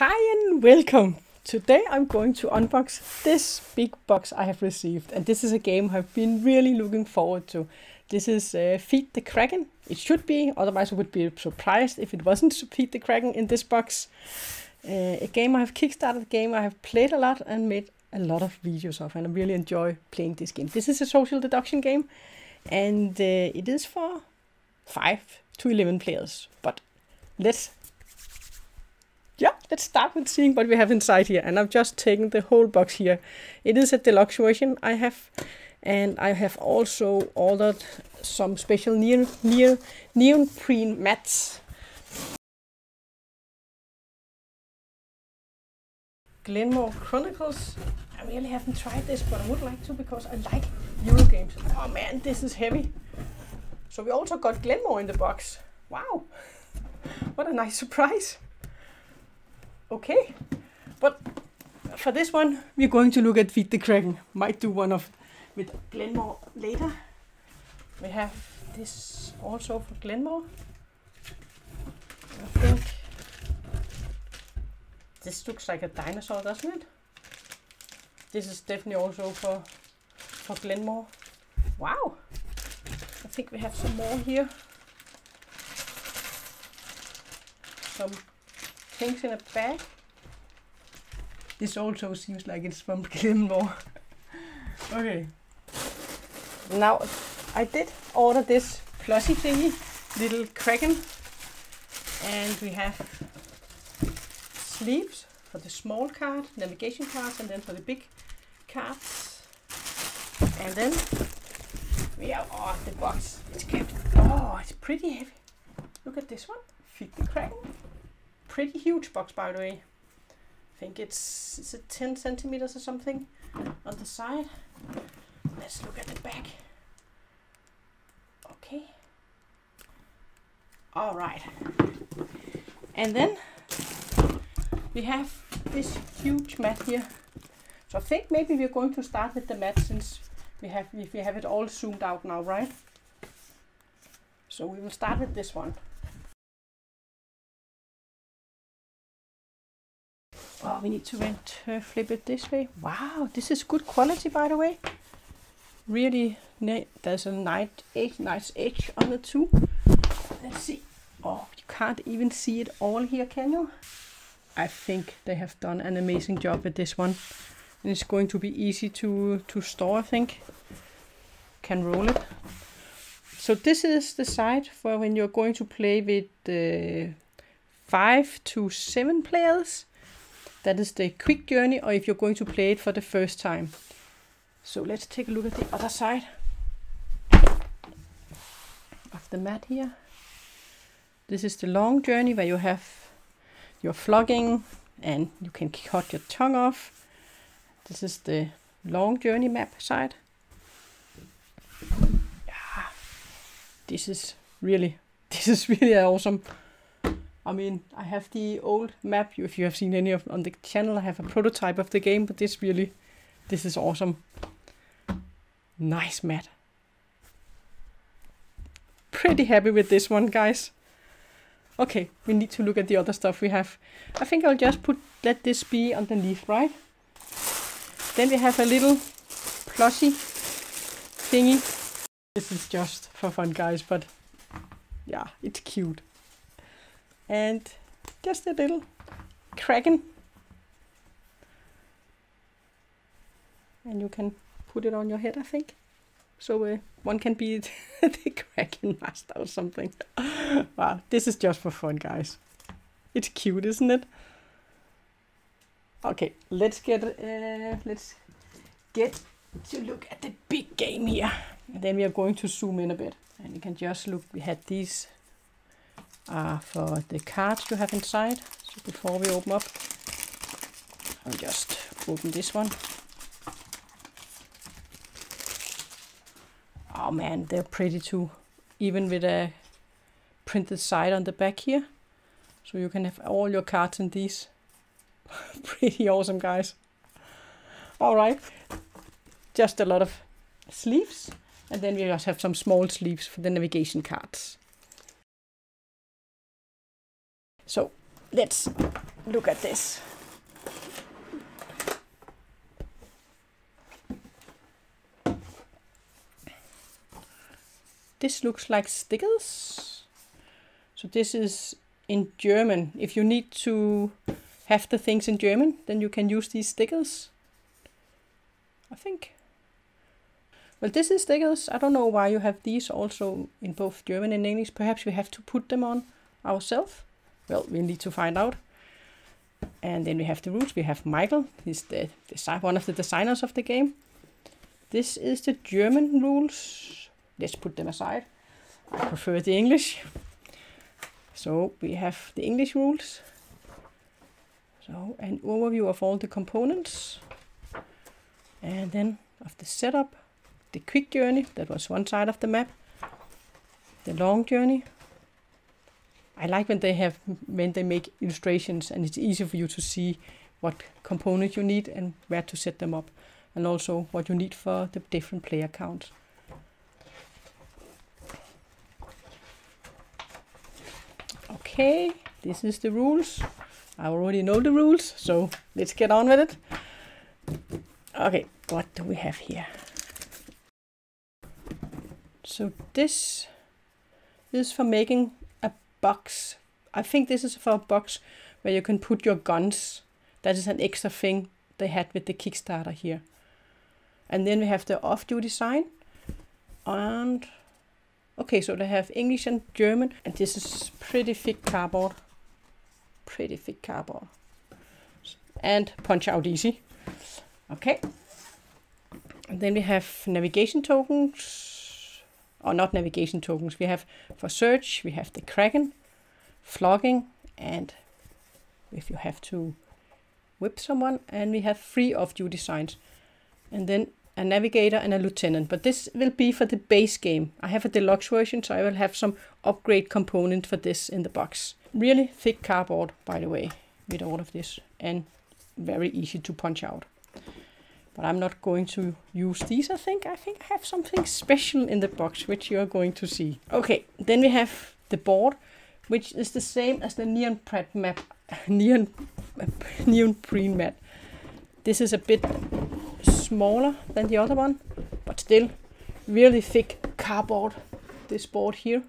Hi and welcome! Today I'm going to unbox this big box I have received, and this is a game I've been really looking forward to. This is Feed the Kraken. It should be, otherwise I would be surprised if it wasn't Feed the Kraken in this box. A game I have kickstarted, a game I have played a lot and made a lot of videos of, and I really enjoy playing this game. This is a social deduction game, and it is for 5 to 11 players, but let's start with seeing what we have inside here. And I've just taken the whole box here. It is a deluxe version I have, and I have also ordered some special neoprene mats. Glenmore Chronicles. I really haven't tried this, but I would like to because I like Euro games. Oh man, this is heavy. So we also got Glenmore in the box. Wow, what a nice surprise. Okay, but for this one, we're going to look at Feed the Kraken. Might do one with Glenmore later. We have this also for Glenmore. I think this looks like a dinosaur, doesn't it? This is definitely also for Glenmore. Wow, I think we have some more here. Some things in a bag. This also seems like it's from Glenmore. Okay. Now, I did order this plushie thingy, little Kraken. And we have sleeves for the small card, navigation cards, and then for the big cards. And then we have, the box. It's kept, it's pretty heavy. Look at this one, Feed the Kraken. Pretty huge box, by the way. I think it's 10 centimeters or something on the side. Let's look at the back. Okay. All right. And then we have this huge mat here. So I think maybe we're going to start with the mat since we have it all zoomed out now, right? So we will start with this one. Oh, we need to flip it this way. Wow, this is good quality, by the way. Really, there's a nice edge on it too. Let's see. Oh, you can't even see it all here, can you? I think they have done an amazing job with this one. And it's going to be easy to store, I think. Can roll it. So this is the side for when you're going to play with 5 to 7 players. That is the quick journey, or if you're going to play it for the first time. So let's take a look at the other side of the mat here. This is the long journey where you have your flogging and you can cut your tongue off. This is the long journey map side. Yeah, this is really awesome. I mean, I have the old map. If you have seen any of on the channel, I have a prototype of the game, but this is awesome. Nice mat. Pretty happy with this one, guys. Okay, we need to look at the other stuff we have. I think I'll just let this be underneath, right? Then we have a little plushie thingy. This is just for fun, guys, but yeah, it's cute. And just a little Kraken. And you can put it on your head, I think. So one can be the Kraken master or something. Wow, this is just for fun, guys. It's cute, isn't it? Okay, let's get to look at the big game here. And then we are going to zoom in a bit. And you can just look, we had these for the cards you have inside. So before we open up, I'll just open this one. Oh man, they're pretty too, even with a printed side on the back here. So you can have all your cards in these. Pretty awesome, guys. All right, just a lot of sleeves, and then we just have some small sleeves for the navigation cards. So let's look at this. This looks like stickers. So this is in German. If you need to have the things in German, then you can use these stickers, I think. Well, this is stickers. I don't know why you have these also in both German and English. Perhaps we have to put them on ourselves. Well, we need to find out. And then we have the rules. We have Michael. He's one of the designers of the game. This is the German rules. Let's put them aside. I prefer the English. So we have the English rules. So an overview of all the components. And then of the setup. The quick journey, that was one side of the map. The long journey. I like when they make illustrations and it's easy for you to see what components you need and where to set them up. And also what you need for the different player counts. Okay, this is the rules. I already know the rules, so let's get on with it. Okay, what do we have here? So this is for making a box. I think this is for a box where you can put your guns. That is an extra thing they had with the Kickstarter here. And then we have the off-duty sign. And okay, so they have English and German. And this is pretty thick cardboard. Pretty thick cardboard. And punch out easy. Okay. And then we have navigation tokens. Or not navigation tokens. We have for search, we have the Kraken, flogging, and if you have to whip someone, and we have 3 off-duty signs. And then a navigator and a lieutenant. But this will be for the base game. I have a deluxe version, so I will have some upgrade component for this in the box. Really thick cardboard, by the way, with all of this. And very easy to punch out. But I'm not going to use these, I think. I have something special in the box, which you're going to see. Okay, then we have the board, which is the same as the Neon-Preen map. This is a bit smaller than the other one, but still really thick cardboard, this board here.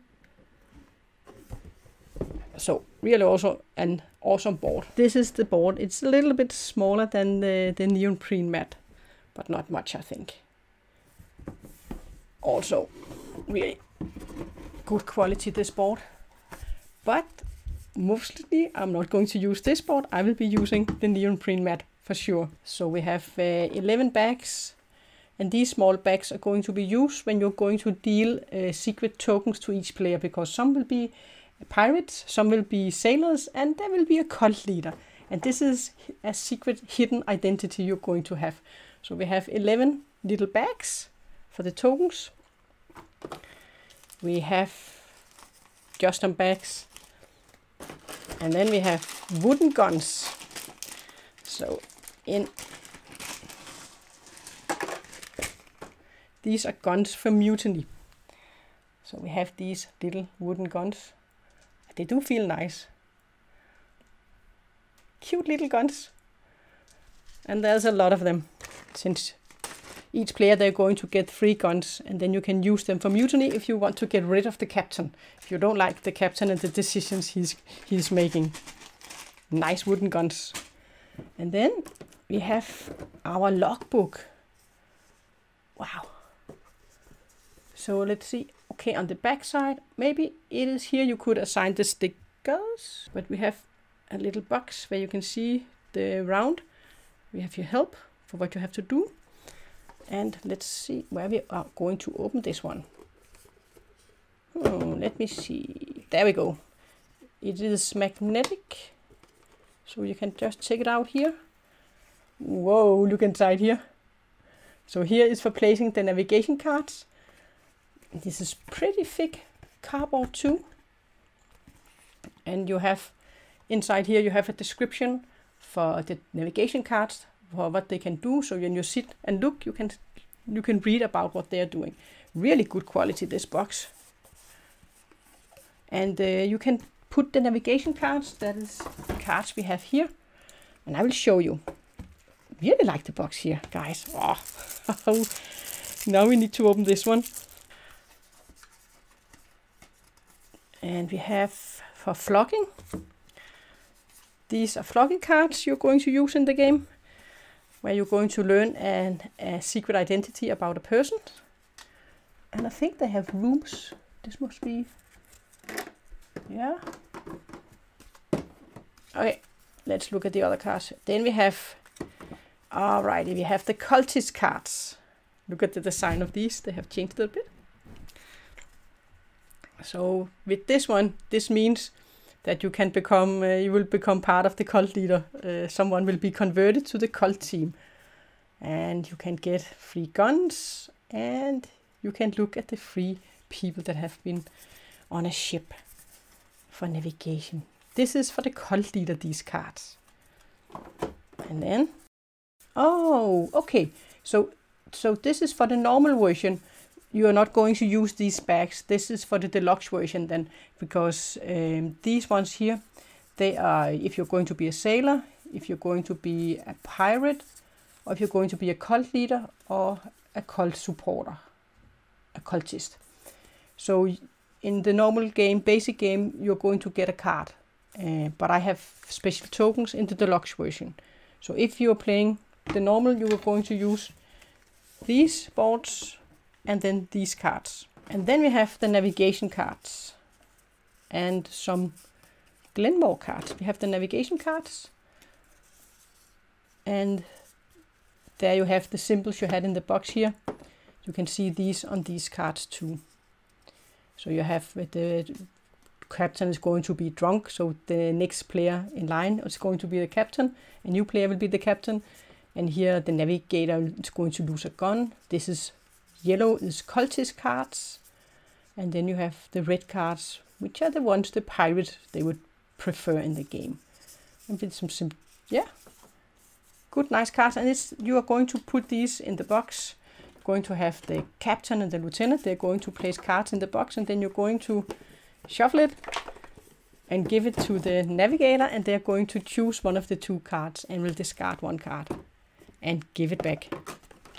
So really also an awesome board. This is the board. It's a little bit smaller than the Neon-Preen map. But not much, I think. Also, really good quality, this board. But mostly, I'm not going to use this board. I will be using the Neon-Preen mat for sure. So we have 11 bags. And these small bags are going to be used when you're going to deal secret tokens to each player. Because some will be pirates, some will be sailors, and there will be a cult leader. And this is a secret hidden identity you're going to have. So we have 11 little bags for the tokens. We have custom bags. And then we have wooden guns. So these are guns for mutiny. So we have these little wooden guns. They do feel nice. Cute little guns. And there's a lot of them. Since each player they're going to get 3 guns, and then you can use them for mutiny if you want to get rid of the captain. If you don't like the captain and the decisions he's making. Nice wooden guns. And then we have our logbook. Wow. So let's see. Okay, on the back side, maybe it is here you could assign the stickers. But we have a little box where you can see the round. We have your help for what you have to do. And let's see where we are going to open this one. Let me see. There we go. It is magnetic. So you can just take it out here. Whoa, look inside here. So here is for placing the navigation cards. This is pretty thick cardboard too. And you have inside here you have a description for the navigation cards, for what they can do. So when you sit and look, you can read about what they are doing. Really good quality, this box. And you can put the navigation cards, that is the cards we have here, and I will show you. Really like the box here, guys. Oh, now we need to open this one. And we have for flogging. These are flogging cards you're going to use in the game, where you're going to learn a secret identity about a person. And I think they have rooms. This must be, yeah. Okay, let's look at the other cards. Then we have, alrighty, we have the cultist cards. Look at the design of these. They have changed a bit. So with this one, this means that you can become, you will become part of the cult leader. Someone will be converted to the cult team, and you can get free guns, and you can look at the free people that have been on a ship for navigation. This is for the cult leader, these cards. And then, oh, okay. So this is for the normal version. You are not going to use these bags. This is for the deluxe version then, because these ones here, they are if you're going to be a sailor, if you're going to be a pirate, or if you're going to be a cult leader or a cult supporter, a cultist. So in the normal game, basic game, you're going to get a card. But I have special tokens in the deluxe version. So if you're playing the normal, you are going to use these boards and then these cards. And then we have the navigation cards and some Glenmore cards. We have the navigation cards, and there you have the symbols you had in the box here. You can see these on these cards too. So you have the captain is going to be drunk, so the next player in line is going to be the captain. A new player will be the captain. And here the navigator is going to lose a gun. This is yellow is cultist cards, and then you have the red cards, which are the ones the pirates they would prefer in the game. And with some yeah, good nice cards. And it's, you are going to put these in the box. You're going to have the captain and the lieutenant. They're going to place cards in the box, and then you're going to shuffle it and give it to the navigator, and they're going to choose one of the two cards and will discard one card and give it back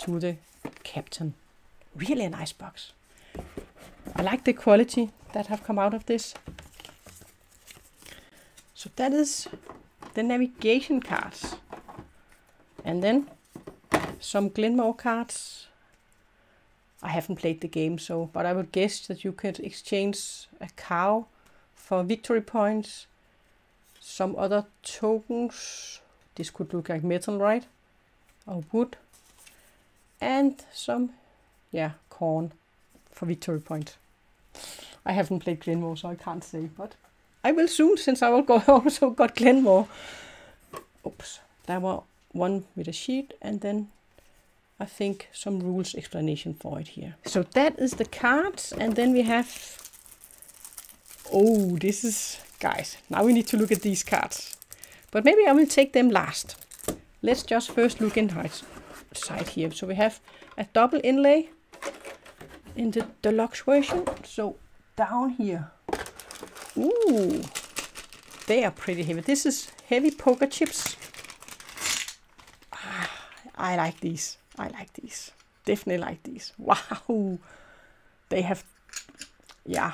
to the captain. Really a nice box. I like the quality that have come out of this. So that is the navigation cards. And then some Glenmore cards. I haven't played the game, so but I would guess that you could exchange a cow for victory points. Some other tokens. This could look like metal, right? Or wood. And some, yeah, corn for victory point. I haven't played Glenmore, so I can't say, but I will soon, since I will go also got Glenmore. Oops, there were one with a sheet, and then I think some rules explanation for it here. So that is the cards, and then we have, oh, this is, guys, now we need to look at these cards. But maybe I will take them last. Let's just first look inside here. So we have a double inlay in the deluxe version. So down here, ooh, they are pretty heavy. This is heavy poker chips. I like these. I like these. Definitely like these. Wow. They have, yeah,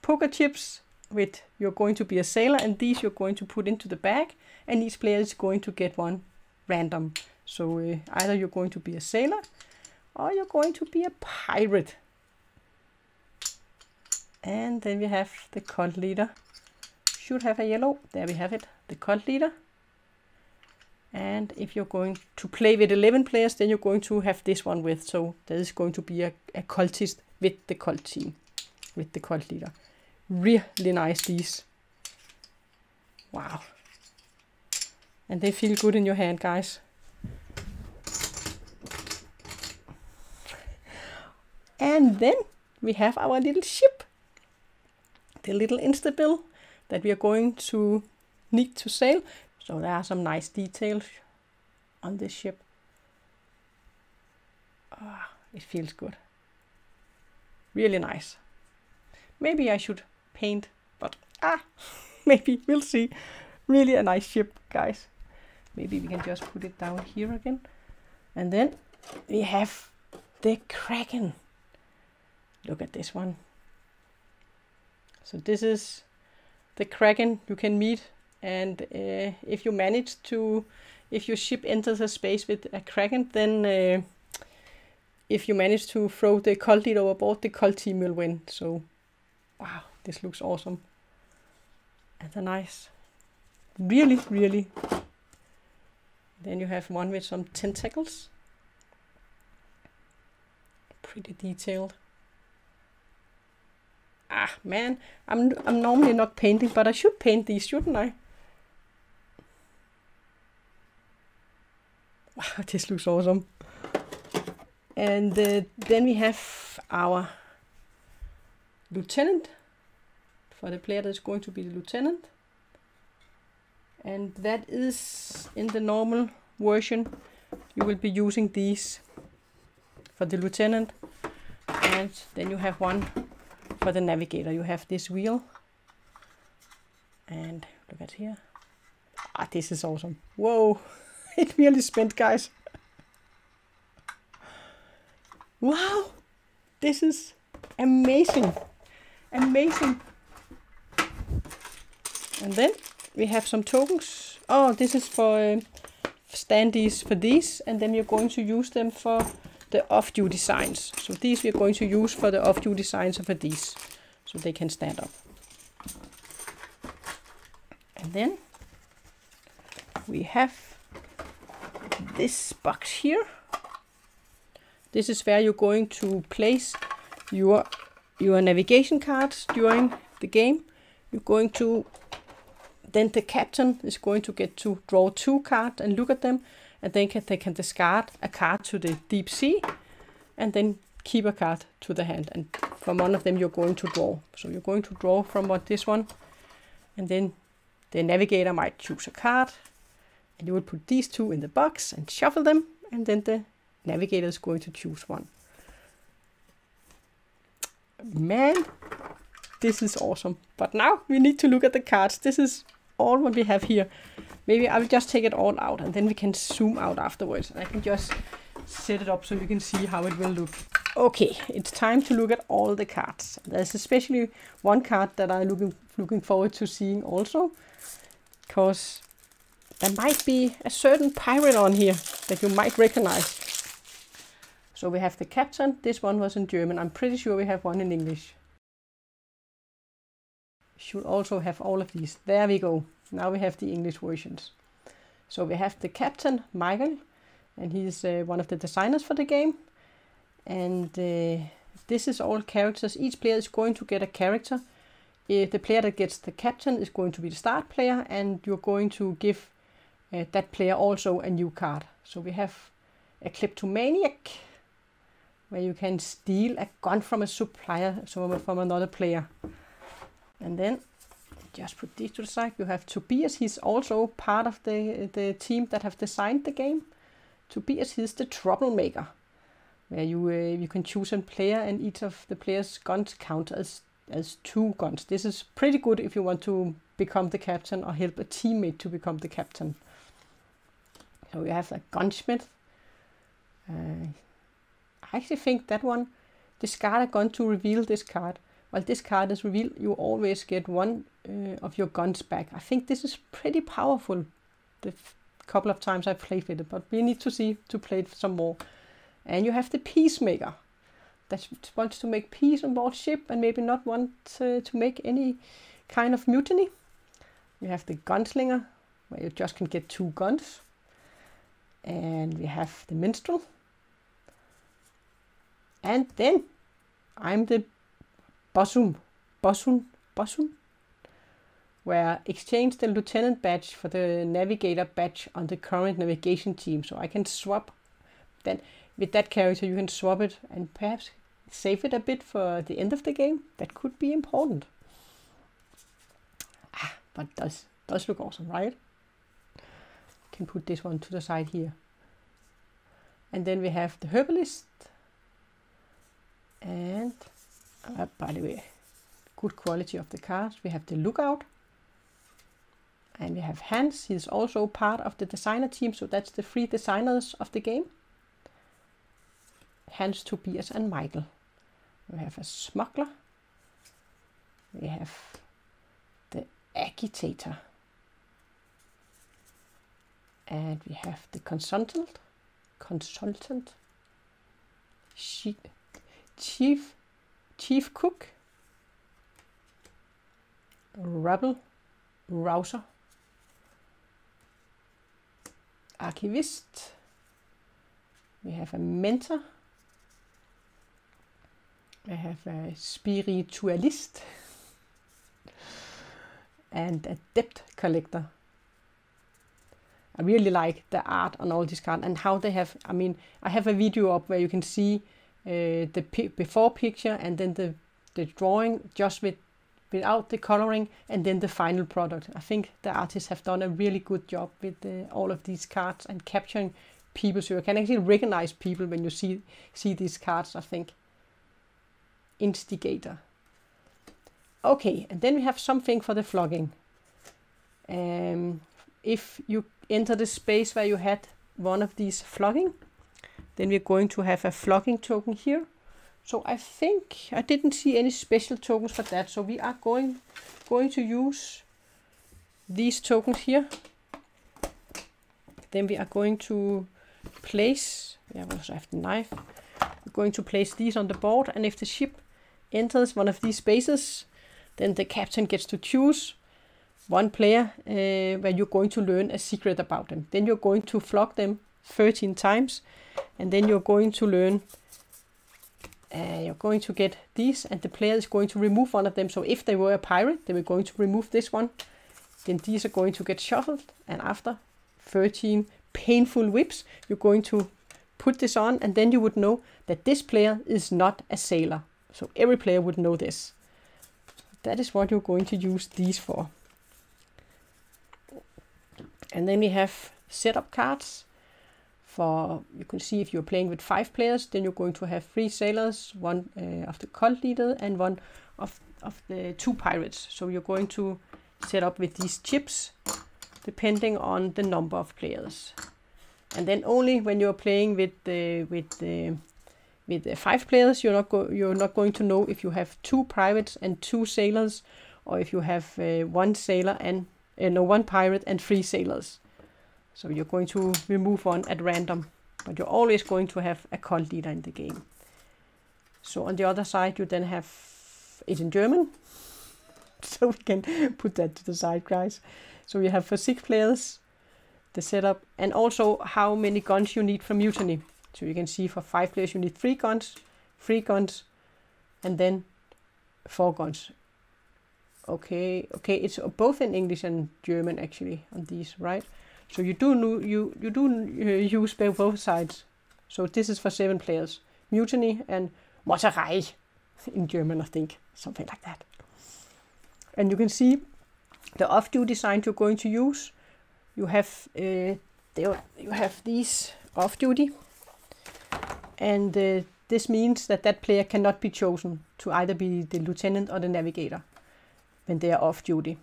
poker chips with you're going to be a sailor, and these you're going to put into the bag, and each player is going to get one random. So either you're going to be a sailor or you're going to be a pirate. And then we have the cult leader. Should have a yellow. There we have it. The cult leader. And if you're going to play with 11 players, then you're going to have this one with. So there is going to be a cultist with the cult team, with the cult leader. Really nice, these. Wow. And they feel good in your hand, guys. And then we have our little ship. The little Instabill that we are going to need to sail. So there are some nice details on this ship. Ah, it feels good. Really nice. Maybe I should paint, but Maybe, we'll see. Really a nice ship, guys. Maybe we can just put it down here again. And then we have the Kraken. Look at this one. So this is the Kraken you can meet, and if you manage to, if your ship enters a space with a Kraken, then if you manage to throw the cult leader overboard, the cult team will win. So, wow, this looks awesome. And a nice, really, really. Then you have one with some tentacles. Pretty detailed. Man, I'm normally not painting, but I should paint these, shouldn't I? Wow, this looks awesome. And then we have our lieutenant, for the player that's going to be the lieutenant. And that is in the normal version. You will be using these for the lieutenant. And then you have one for the navigator. You have this wheel. And look at here. This is awesome. Whoa, it really spent, guys. Wow, this is amazing. Amazing. And then we have some tokens. Oh, this is for standees for these, and then we're going to use them for the off-duty signs. So these we're going to use for the off-duty signs for these, so they can stand up. And then we have this box here. This is where you're going to place your navigation cards during the game. You're going to, then the captain is going to get to draw 2 cards and look at them, and then they can discard a card to the deep sea, and then keep a card to the hand. And from one of them you're going to draw. So you're going to draw from this one, and then the navigator might choose a card, and you will put these 2 in the box and shuffle them, and then the navigator is going to choose one. Man, this is awesome. But now we need to look at the cards. This is all what we have here. Maybe I will just take it all out, and then we can zoom out afterwards. And I can just set it up so you can see how it will look. Okay, it's time to look at all the cards. There's especially one card that I'm looking forward to seeing also, because there might be a certain pirate on here that you might recognize. So we have the captain. This one was in German. I'm pretty sure we have one in English. Should also have all of these. There we go. Now we have the English versions. So we have the captain, Michael, and he's one of the designers for the game. And this is all characters. Each player is going to get a character. The player that gets the captain is going to be the start player, and you're going to give that player also a new card. So we have a kleptomaniac, where you can steal a gun from a supplier, so from another player. And then just put these to the side. You have Tobias. He's also part of the team that have designed the game. Tobias, he's the troublemaker, where you can choose a player, and each of the players' guns count as 2 guns. This is pretty good if you want to become the captain or help a teammate to become the captain. So we have a gunsmith. I actually think that one, discard a gun to reveal this card. While this card is revealed, you always get one of your guns back. I think this is pretty powerful the couple of times I've played with it, but we need to play it some more. And you have the peacemaker that wants to make peace on board ship and maybe not want to make any kind of mutiny. We have the gunslinger, where you just can get 2 guns. And we have the minstrel. And then I'm the bosun, where exchange the lieutenant badge for the navigator badge on the current navigation team. So I can swap then with that character. You can swap it and perhaps save it a bit for the end of the game. That could be important. But it does look awesome, right? Can put this one to the side here. And then we have the herbalist. And by the way, good quality of the cards. We have the Lookout. And we have Hans. He's also part of the designer team, so that's the 3 designers of the game. Hans, Tobias and Michael. We have a Smuggler. We have the Agitator. And we have the Consultant. Chief Cook. Rebel. Rouser. Archivist. We have a Mentor. We have a Spiritualist. And a Debt Collector. I really like the art on all these cards and how they have, I mean, I have a video up where you can see the before picture and then the drawing just without the coloring and then the final product. I think the artists have done a really good job with all of these cards and capturing people, so you can actually recognize people when you see these cards, I think. Instigator. Okay, and then we have something for the flogging. If you enter the space where you had one of these flogging, then we're going to have a flogging token here. So I think I didn't see any special tokens for that. So we are going to use these tokens here. Then we are going to place, we also have the knife. We're going to place these on the board, and if the ship enters one of these spaces, then the captain gets to choose one player where you're going to learn a secret about them. Then you're going to flog them 13 times, and then you're going to learn, you're going to get these, and the player is going to remove one of them. So if they were a pirate, they were going to remove this one. Then these are going to get shuffled, and after 13 painful whips, you're going to put this on, and then you would know that this player is not a sailor. So every player would know this. That is what you're going to use these for. And then we have setup cards. For, you can see if you're playing with 5 players, then you're going to have 3 sailors, one of the cult leader and one of the 2 pirates. So you're going to set up with these chips depending on the number of players. And then only when you're playing with 5 players, you're not going to know if you have 2 pirates and 2 sailors, or if you have 1 sailor and one pirate and 3 sailors. So you're going to remove one at random, but you're always going to have a cult leader in the game. So on the other side, you then have it in German. So we can put that to the side, guys. So you have for 6 players the setup, and also how many guns you need for mutiny. So you can see for 5 players you need 3 guns, 3 guns, and then 4 guns. Okay, it's both in English and German actually on these, right? So you do use both sides. So this is for 7 players. Mutiny and Meuterei in German, I think, something like that. And you can see the off-duty signs you're going to use. You have these off-duty, and this means that player cannot be chosen to either be the lieutenant or the navigator when they are off-duty.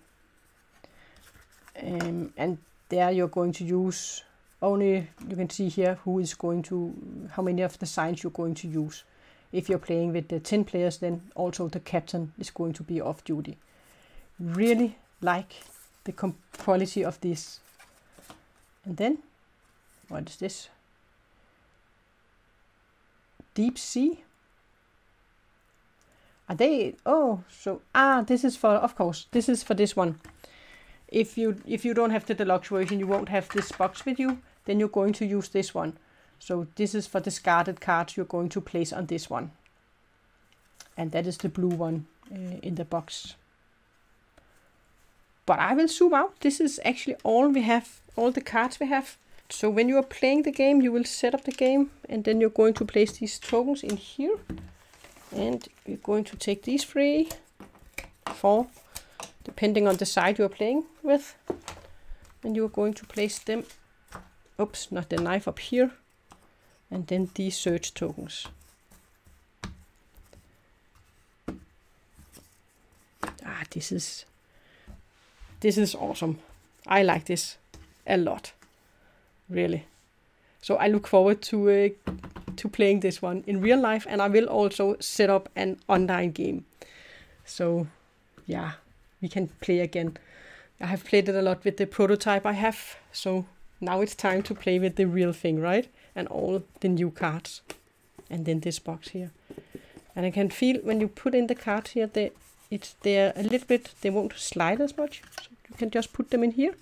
And there you're going to use only, you can see here how many of the signs you're going to use. If you're playing with the 10 players, then also the captain is going to be off-duty. Really like the quality of this. And then, what is this? Deep Sea. Are they, this is for, of course, this is for this one. If you don't have the deluxe version, you won't have this box with you, then you're going to use this one. So this is for discarded cards you're going to place on this one. And that is the blue one in the box. But I will zoom out. This is actually all we have, all the cards we have. So when you are playing the game, you will set up the game, and then you're going to place these tokens in here. And you're going to take these 3, 4, depending on the side you're playing with. And you're going to place them, oops, not the knife, up here. And then these search tokens. this is awesome. I like this a lot, really. So I look forward to playing this one in real life, and I will also set up an online game. So yeah, we can play again. I have played it a lot with the prototype I have, so now it's time to play with the real thing, right? And all the new cards. And then this box here. And I can feel when you put in the cards here, they're a little bit, they won't slide as much. So you can just put them in here.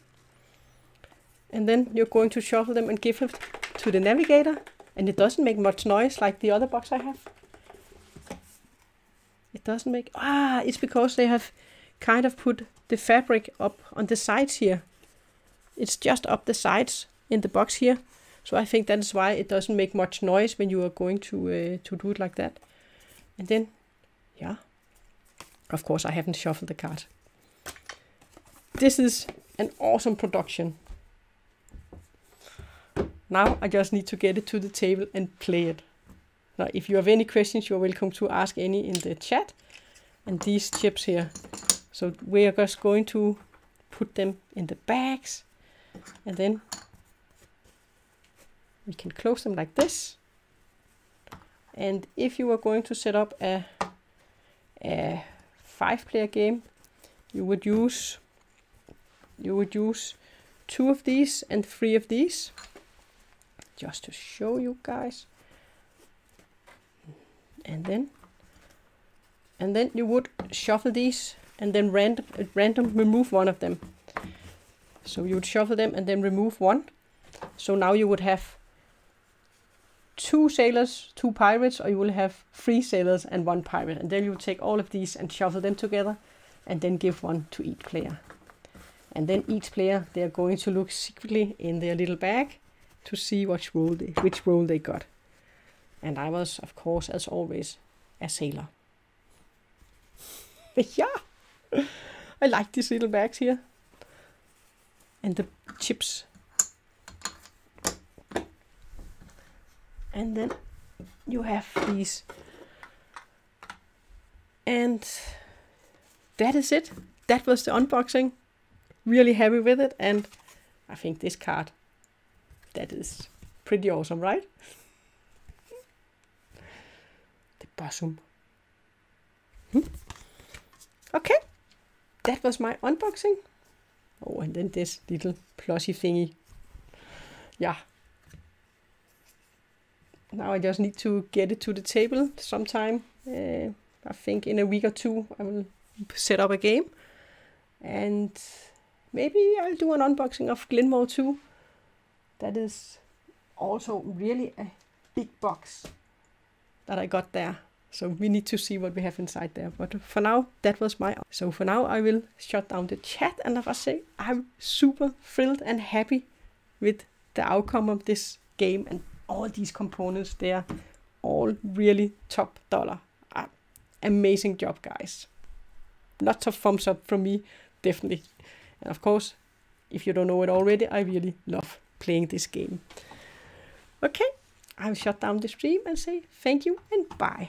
And then you're going to shuffle them and give it to the navigator. And it doesn't make much noise like the other box I have. It doesn't make... it's because they have kind of put the fabric up on the sides here. It's just up the sides in the box here. So I think that is why it doesn't make much noise when you are going to do it like that. And then, yeah. Of course, I haven't shuffled the card. This is an awesome production. Now I just need to get it to the table and play it. Now, if you have any questions, you're welcome to ask any in the chat. And these chips here. So we are just going to put them in the bags. And then we can close them like this. And if you are going to set up a 5-player game, you would use 2 of these and 3 of these. Just to show you guys. And then you would shuffle these and then random remove one of them. So you would shuffle them and then remove one. So now you would have 2 sailors, 2 pirates, or you will have 3 sailors and 1 pirate. And then you would take all of these and shuffle them together and then give one to each player. And then each player, they are going to look secretly in their little bag to see which role they got. And I was, of course, as always, a sailor. Yeah, I like these little bags here. And the chips. And then you have these. And that is it. That was the unboxing. Really happy with it. And I think this card, that is pretty awesome, right? The bosom. Okay, that was my unboxing. Oh, and then this little plushy thingy. Yeah. Now I just need to get it to the table sometime. I think in a week or 2 I will set up a game. And maybe I'll do an unboxing of Glenmore 2. That is also really a big box that I got there. So we need to see what we have inside there. But for now, that was my... So for now, I will shut down the chat. And I must say, I'm super thrilled and happy with the outcome of this game. And all these components, they are all really top dollar. Amazing job, guys. Lots of thumbs up from me, definitely. And of course, if you don't know it already, I really love playing this game. Okay, I'll shut down the stream and say thank you and bye.